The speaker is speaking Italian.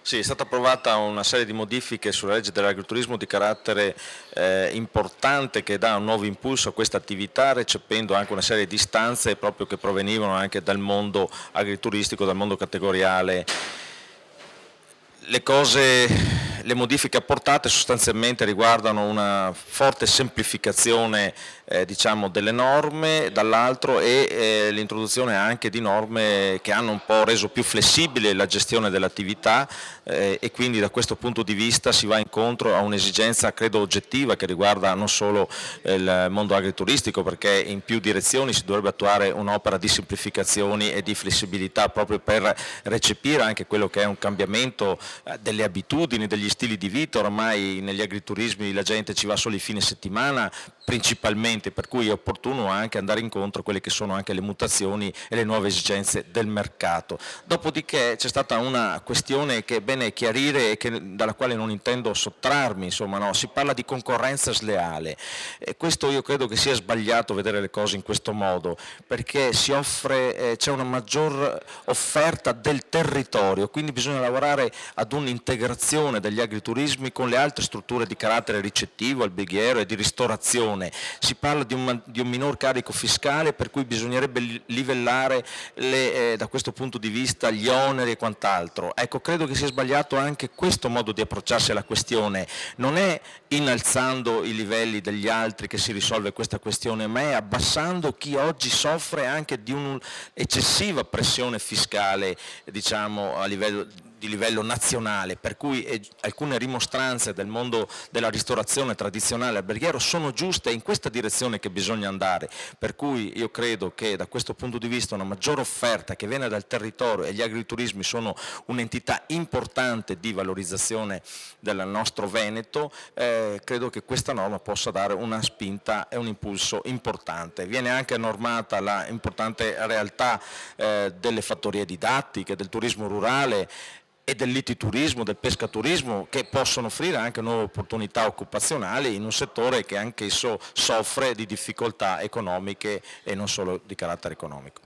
Sì, è stata approvata una serie di modifiche sulla legge dell'agriturismo di carattere importante che dà un nuovo impulso a questa attività, recependo anche una serie di istanze proprio che provenivano anche dal mondo agrituristico, dal mondo categoriale. Le modifiche apportate sostanzialmente riguardano una forte semplificazione diciamo delle norme dall'altro e l'introduzione anche di norme che hanno un po' reso più flessibile la gestione dell'attività e quindi da questo punto di vista si va incontro a un'esigenza credo oggettiva che riguarda non solo il mondo agrituristico, perché in più direzioni si dovrebbe attuare un'opera di semplificazioni e di flessibilità proprio per recepire anche quello che è un cambiamento delle abitudini, degli stili di vita. Ormai negli agriturismi la gente ci va solo i fine settimana principalmente, per cui è opportuno anche andare incontro a quelle che sono anche le mutazioni e le nuove esigenze del mercato. Dopodiché c'è stata una questione che è bene chiarire e dalla quale non intendo sottrarmi, insomma, no? Si parla di concorrenza sleale e questo io credo che sia sbagliato vedere le cose in questo modo, perché c'è una maggior offerta del territorio, quindi bisogna lavorare ad un'integrazione degli agriturismi con le altre strutture di carattere ricettivo, alberghiero e di ristorazione. Si parla di un minor carico fiscale, per cui bisognerebbe livellare da questo punto di vista gli oneri e quant'altro. Ecco, credo che sia sbagliato anche questo modo di approcciarsi alla questione. Non è innalzando i livelli degli altri che si risolve questa questione, ma è abbassando chi oggi soffre anche di un'eccessiva pressione fiscale, diciamo, di livello nazionale, per cui alcune rimostranze del mondo della ristorazione tradizionale alberghiero sono giuste, è in questa direzione che bisogna andare, per cui io credo che da questo punto di vista una maggiore offerta che viene dal territorio, e gli agriturismi sono un'entità importante di valorizzazione del nostro Veneto, credo che questa norma possa dare una spinta e un impulso importante. Viene anche normata la importante realtà delle fattorie didattiche, del turismo rurale e dell'ititurismo, del pescaturismo, che possono offrire anche nuove opportunità occupazionali in un settore che anche esso soffre di difficoltà economiche e non solo di carattere economico.